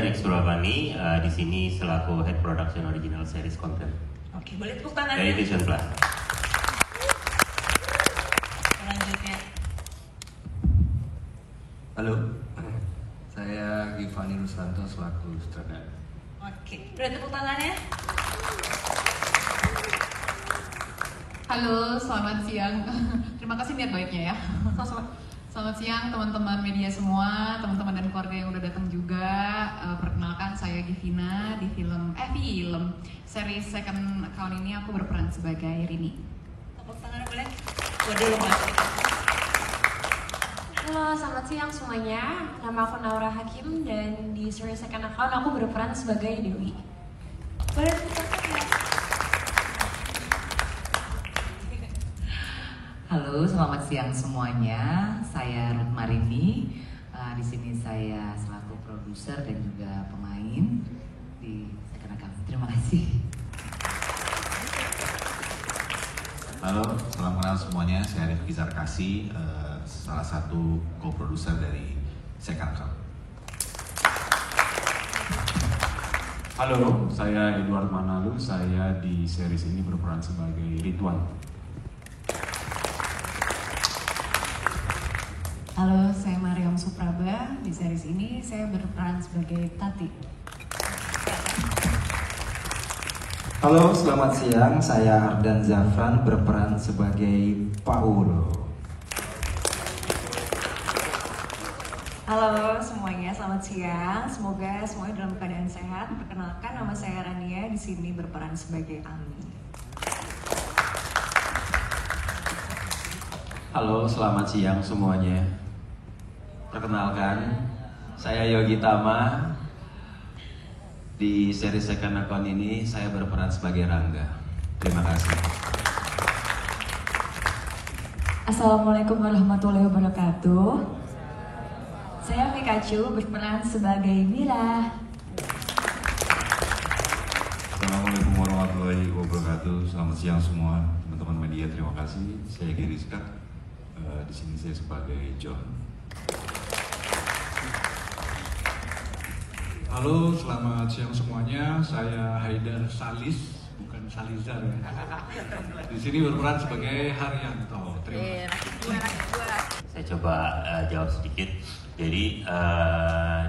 Erik Suravani, di sini selaku Head Production Original Series Content. Oke, boleh tepuk tangan dari Vision Plus. Selanjutnya. Halo, saya Giovanni Rustanto selaku sutradara. Oke, boleh tepuk tangannya? Halo, selamat siang. Terima kasih niat baiknya ya. Selamat siang teman-teman media semua, teman-teman dan keluarga yang udah datang juga. Perkenalkan saya Givina di film series Second Account ini aku berperan sebagai Rini. Tepuk tangan boleh? Waduh lemas. Halo, selamat siang semuanya. Nama aku Naura Hakim dan di series Second Account aku berperan sebagai Dewi. Boleh tepuk tangan ya? Halo, selamat siang semuanya. Saya Ruth Marini. Di sini saya selaku produser dan juga pemain di Second Account. Terima kasih. Halo, salam kenal semuanya. Saya Rifki Zarkasi, salah satu co-produser dari Second Account. Halo, saya Edward Manalu. Saya di series ini berperan sebagai Ridwan. Halo, saya Mariam Supraba. Di series ini saya berperan sebagai Tati. Halo, selamat siang. Saya Ardan Zafran berperan sebagai Paulo. Halo semuanya, selamat siang. Semoga semuanya dalam keadaan sehat. Perkenalkan, nama saya Rania. Di sini berperan sebagai Ami. Halo, selamat siang semuanya. Perkenalkan, saya Yogi Tama. Di seri Second Account ini saya berperan sebagai Rangga. Terima kasih. Assalamualaikum warahmatullahi wabarakatuh. Saya Pikachu berperan sebagai Mira. Assalamualaikum warahmatullahi wabarakatuh. Selamat siang semua teman-teman media. Terima kasih. Saya Giriska. Di sini saya sebagai John. Halo, selamat siang semuanya. Saya Haidar Salis, bukan Salizar ya. Di sini berperan sebagai Haryanto. Terima kasih. Saya coba jawab sedikit. Jadi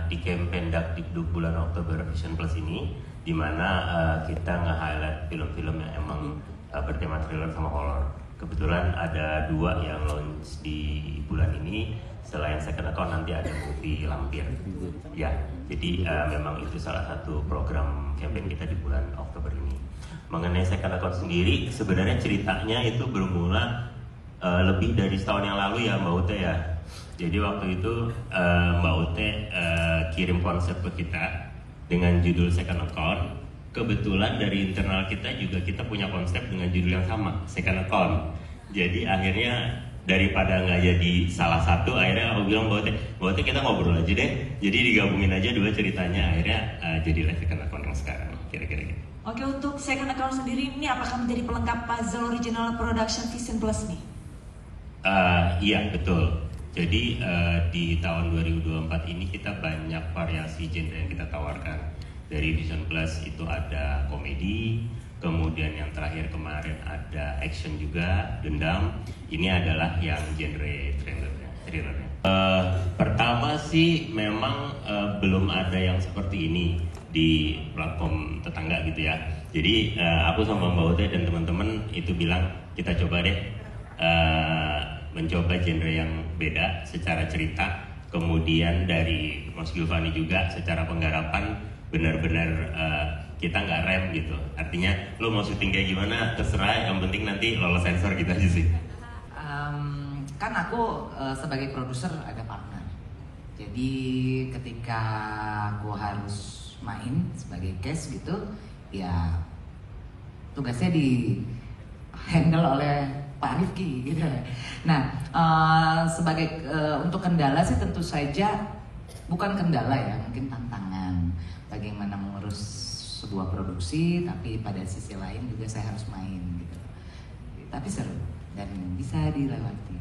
di campaign Dakdikduk bulan Oktober Vision Plus ini, di mana kita nge-highlight film-film yang emang bertema thriller sama horror. Kebetulan ada 2 yang launch di bulan ini. Selain Second Account nanti ada movie Lampir. Ya, jadi memang itu salah satu program campaign kita di bulan Oktober ini. Mengenai Second Account sendiri, sebenarnya ceritanya itu bermula lebih dari setahun yang lalu ya Mbak Ute ya. Jadi waktu itu Mbak Ute kirim konsep ke kita dengan judul Second Account. Kebetulan dari internal kita juga kita punya konsep dengan judul yang sama, Second Account. Jadi akhirnya daripada nggak jadi salah satu, akhirnya aku bilang Mbak Ute kita ngobrol aja deh. Jadi digabungin aja 2 ceritanya, akhirnya jadilah Second Account yang sekarang, kira-kira gitu. Oke, untuk Second Account sendiri ini apakah menjadi pelengkap puzzle original production Vision Plus nih? Iya, betul. Jadi di tahun 2024 ini kita banyak variasi genre yang kita tawarkan. Dari Vision Plus itu ada komedi, kemudian yang terakhir kemarin ada action juga, dendam. Ini adalah yang genre thrillernya. Pertama sih memang belum ada yang seperti ini di platform tetangga gitu ya. Jadi aku sama Mbak Ute dan teman-teman itu bilang kita coba deh mencoba genre yang beda secara cerita. Kemudian dari Mas Giovanni juga secara penggarapan benar-benar kita nggak rem gitu. Artinya lo mau syuting kayak gimana terserah, yang penting nanti lolos sensor gitu aja sih. Kan aku sebagai produser ada partner. Jadi ketika aku harus main sebagai cast gitu, ya tugasnya di handle oleh Pak Rifki gitu. Nah, sebagai untuk kendala sih tentu saja bukan kendala ya, mungkin tantangan bagaimana mengurus sebuah produksi, tapi pada sisi lain juga saya harus main gitu. Tapi seru dan bisa dilewati.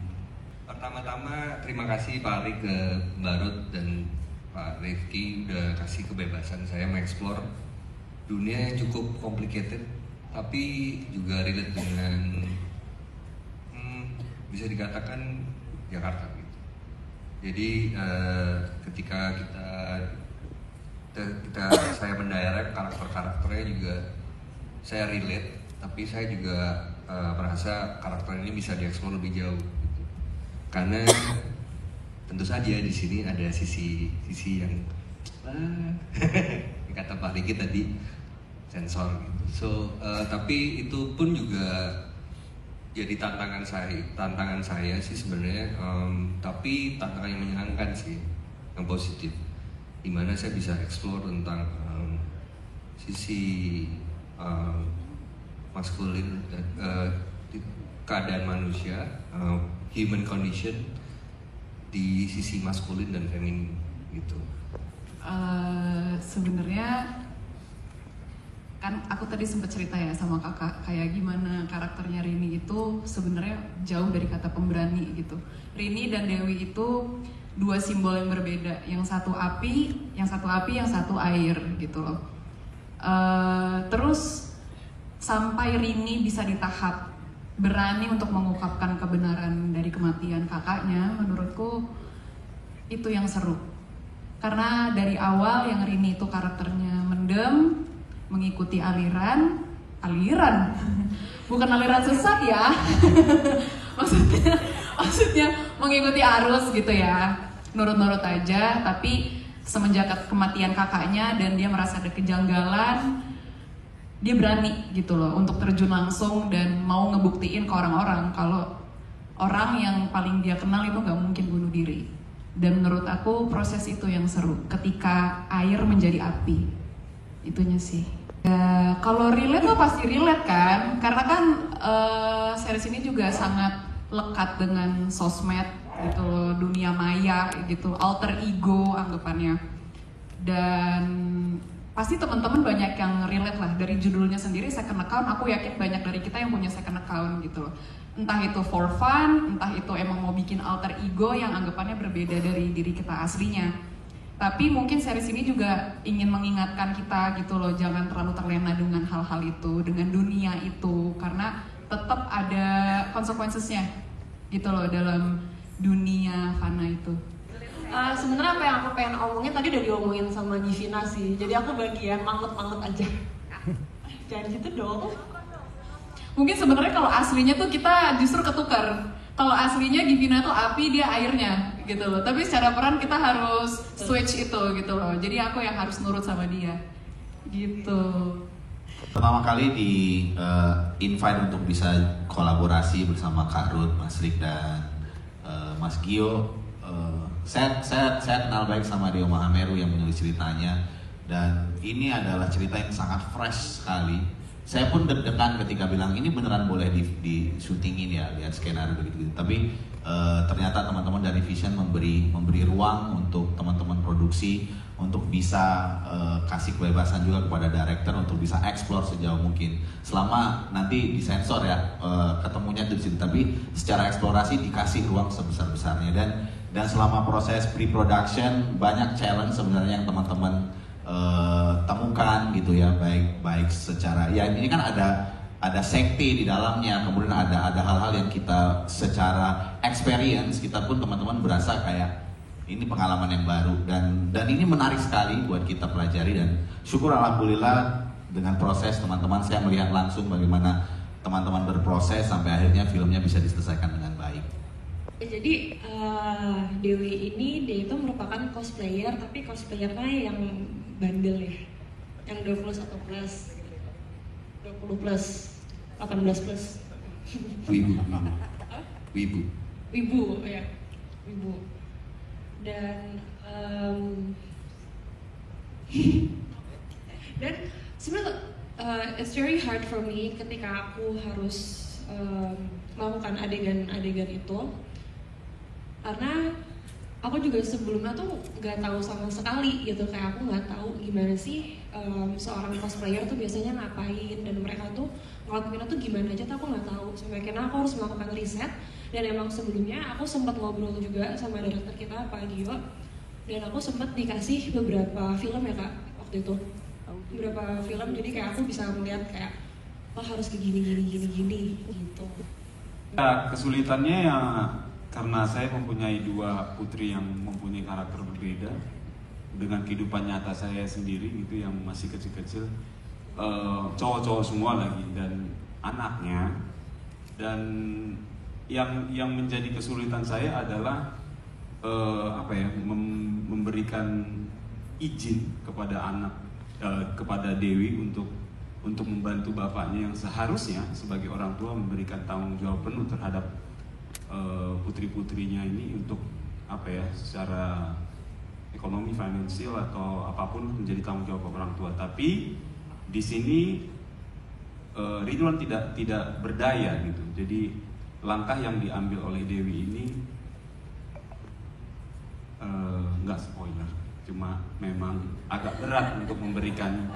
Pertama-tama terima kasih Pak Ari ke Mbak Ruth dan Pak Rifki udah kasih kebebasan saya mengeksplor dunia yang cukup complicated tapi juga relate dengan bisa dikatakan Jakarta gitu. Jadi ketika saya mendirect karakternya juga saya relate, tapi saya juga merasa karakter ini bisa dieksplor lebih jauh gitu. Karena tentu saja di sini ada sisi yang kata Pak Riki tadi sensor gitu. So tapi itu pun juga jadi tantangan saya sih sebenarnya, tapi tantangan yang menyenangkan sih, yang positif, dimana saya bisa explore tentang sisi maskulin, keadaan manusia, human condition di sisi maskulin dan feminin gitu. Sebenarnya kan aku tadi sempat cerita ya sama kakak kayak gimana karakternya Rini itu sebenarnya jauh dari kata pemberani gitu. Rini dan Dewi itu dua simbol yang berbeda, yang satu api, yang satu air gitu loh. Terus sampai Rini bisa di tahap berani untuk mengungkapkan kebenaran dari kematian kakaknya, menurutku itu yang seru. Karena dari awal yang Rini itu karakternya mendem, mengikuti aliran, bukan aliran sesat ya, maksudnya mengikuti arus gitu ya, nurut-nurut aja. Tapi semenjak kematian kakaknya dan dia merasa ada kejanggalan, dia berani gitu loh untuk terjun langsung dan mau ngebuktiin ke orang-orang kalau orang yang paling dia kenal itu gak mungkin bunuh diri. Dan menurut aku proses itu yang seru ketika air menjadi api, itunya sih. Ya, kalau relate tuh pasti relate kan, karena kan series ini juga sangat lekat dengan sosmed gitu loh, dunia maya gitu, alter ego anggapannya. Dan pasti teman-teman banyak yang relate lah, dari judulnya sendiri second account, aku yakin banyak dari kita yang punya second account gitu loh. Entah itu for fun, entah itu emang mau bikin alter ego yang anggapannya berbeda dari diri kita aslinya. Tapi mungkin series ini juga ingin mengingatkan kita gitu loh, jangan terlalu terlena dengan hal-hal itu, dengan dunia itu, karena tetap ada konsekuensinya gitu loh dalam dunia fana itu. Sebenarnya apa yang aku pengen omongin tadi udah diomongin sama Givina sih, jadi aku bagian mangut-mangut aja. Jangan gitu dong. Mungkin sebenarnya kalau aslinya tuh kita justru ketukar. Kalau aslinya Givina tuh api, dia airnya gitu loh. Tapi secara peran kita harus switch itu gitu loh. Jadi aku yang harus nurut sama dia gitu. Pertama kali di invite untuk bisa kolaborasi bersama Kak Ruth, Mas Rik dan Mas Gio. Saya kenal baik sama Deo Mahameru yang menulis ceritanya, dan ini adalah cerita yang sangat fresh sekali. Saya pun deg-degan ketika bilang ini beneran boleh di syutingin ya, lihat skenario begitu. Tapi ternyata teman-teman dari Vision memberi ruang untuk teman-teman produksi untuk bisa kasih kebebasan juga kepada director untuk bisa explore sejauh mungkin. Selama nanti disensor ya, ketemunya di situ, tapi secara eksplorasi dikasih ruang sebesar-besarnya. Dan selama proses pre-production banyak challenge sebenarnya yang teman-teman temukan gitu ya, baik secara ya ini kan ada sekte di dalamnya, kemudian ada hal-hal yang kita secara experience kita pun teman-teman berasa kayak ini pengalaman yang baru, dan ini menarik sekali buat kita pelajari. Dan syukur alhamdulillah dengan proses teman-teman, saya melihat langsung bagaimana teman-teman berproses sampai akhirnya filmnya bisa diselesaikan dengan baik. Jadi Dewi ini dia itu merupakan cosplayer, tapi cosplayernya yang bandel ya, yang 21 plus, 20 plus, 18 plus. Wibu Ya, wibu. Dan sebenarnya it's very hard for me ketika aku harus melakukan adegan-adegan itu, karena aku juga sebelumnya tuh nggak tahu sama sekali gitu, kayak aku nggak tahu gimana sih seorang cosplayer tuh biasanya ngapain, dan mereka tuh ngelakuinnya tuh gimana aja tuh aku nggak tahu. Sampai akhirnya aku harus melakukan riset, dan emang sebelumnya aku sempat ngobrol juga sama director kita Pak Gio, Dan aku sempat dikasih beberapa film ya Kak waktu itu. Beberapa film, jadi kayak aku bisa melihat kayak harus kayak gini gitu. Ya, kesulitannya ya karena saya mempunyai dua putri yang mempunyai karakter berbeda dengan kehidupan nyata saya sendiri gitu yang masih kecil-kecil, cowok-cowok semua lagi dan anaknya. Dan yang menjadi kesulitan saya adalah memberikan izin kepada kepada Dewi untuk membantu bapaknya yang seharusnya sebagai orang tua memberikan tanggung jawab penuh terhadap putri-putrinya ini untuk secara ekonomi, finansial atau apapun menjadi tanggung jawab orang tua. Tapi di sini Ridwan tidak berdaya gitu. Jadi langkah yang diambil oleh Dewi ini nggak spoiler, cuma memang agak berat untuk memberikan.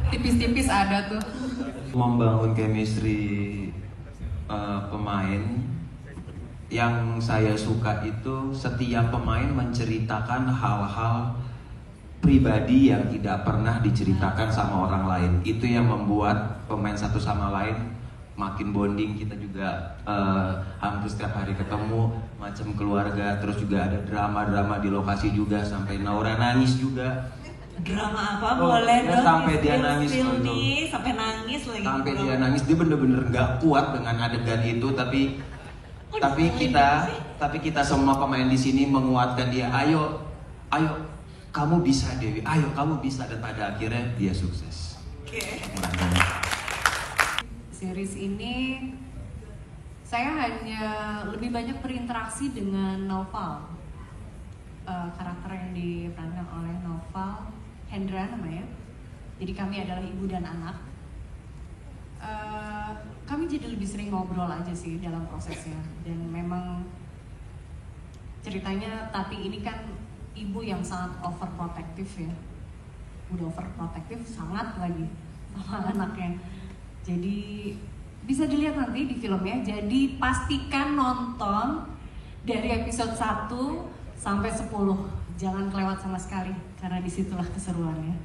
Tipis-tipis ada tuh. Membangun chemistry pemain, yang saya suka itu setiap pemain menceritakan hal-hal pribadi yang tidak pernah diceritakan sama orang lain. Itu yang membuat pemain satu sama lain makin bonding. Kita juga hampir setiap hari ketemu, macam keluarga. Terus juga ada drama-drama di lokasi juga, sampai Naura nangis juga. Drama apa boleh dong? Sampai dia nangis nih, sampai nangis lagi. Sampai dia nangis, dia bener-bener nggak kuat dengan adegan itu. Tapi kita semua pemain di sini menguatkan dia. Ayo, kamu bisa Dewi. Ayo, kamu bisa. Dan pada akhirnya dia sukses. Series ini saya hanya lebih banyak berinteraksi dengan Naufal, karakter yang diperankan oleh Naufal Hendra namanya. Jadi kami adalah ibu dan anak. Kami jadi lebih sering ngobrol aja sih dalam prosesnya. Dan memang ceritanya Tati ini kan ibu yang sangat overprotective ya. Udah overprotective sangat lagi sama anaknya. Jadi bisa dilihat nanti di filmnya. Jadi pastikan nonton dari episode 1 sampai 10. Jangan kelewat sama sekali, karena disitulah keseruannya.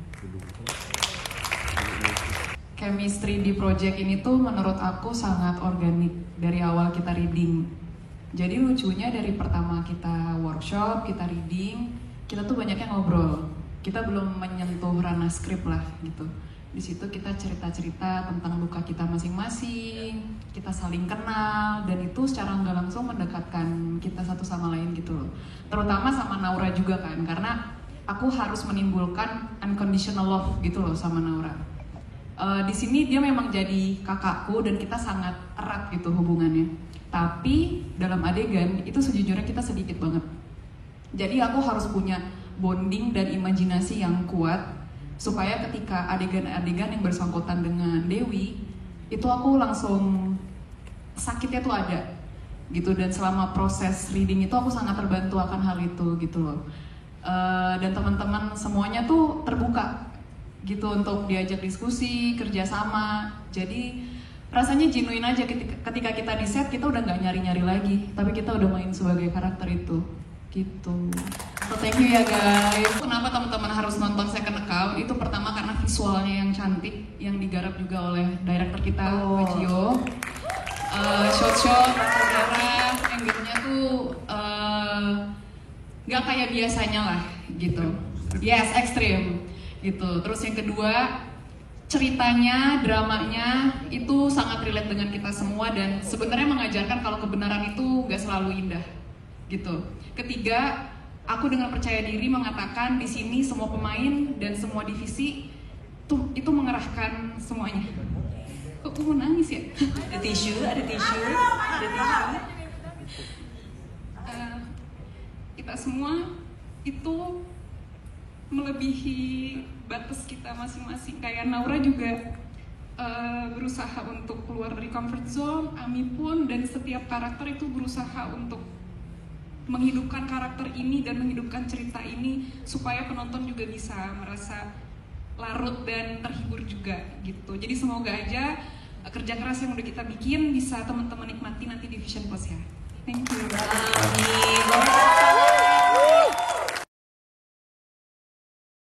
Chemistry di project ini tuh menurut aku sangat organik dari awal kita reading. Jadi lucunya dari pertama kita workshop, kita reading, kita tuh banyaknya ngobrol. Kita belum menyentuh ranah skrip lah gitu. Di situ kita cerita-cerita tentang luka kita masing-masing, kita saling kenal, dan itu secara nggak langsung mendekatkan kita satu sama lain gitu loh. Terutama sama Naura juga kan, karena aku harus menimbulkan unconditional love gitu loh sama Naura. Di sini dia memang jadi kakakku dan kita sangat erat gitu hubungannya. Tapi dalam adegan itu sejujurnya kita sedikit banget. Jadi aku harus punya bonding dan imajinasi yang kuat supaya ketika adegan-adegan yang bersangkutan dengan Dewi itu aku langsung sakitnya tuh ada gitu. Dan selama proses reading itu aku sangat terbantu akan hal itu gitu loh. Dan teman-teman semuanya tuh terbuka gitu untuk diajak diskusi, kerjasama. Jadi rasanya genuine aja ketika kita di set, kita udah nggak nyari-nyari lagi, tapi kita udah main sebagai karakter itu gitu. So thank you ya guys. Kenapa teman-teman harus nonton Second Account? Itu pertama karena visualnya yang cantik, yang digarap juga oleh director kita, Gio. Shot-shot, sejarah, angle-nya tuh nggak kayak biasanya lah gitu. Yes, ekstrim gitu. Terus yang kedua, ceritanya, dramanya itu sangat relate dengan kita semua dan sebenarnya mengajarkan kalau kebenaran itu nggak selalu indah gitu. Ketiga, aku dengan percaya diri mengatakan di sini semua pemain dan semua divisi itu mengerahkan semuanya. Kok aku mau nangis ya? Ada tisu. Kita semua itu melebihi batas kita masing-masing. Kayak Naura juga berusaha untuk keluar dari comfort zone, Ami pun, dan setiap karakter itu berusaha untuk menghidupkan karakter ini dan menghidupkan cerita ini supaya penonton juga bisa merasa larut dan terhibur juga gitu. Jadi semoga aja kerja keras yang udah kita bikin bisa teman-teman nikmati nanti di Vision Plus ya. Thank you.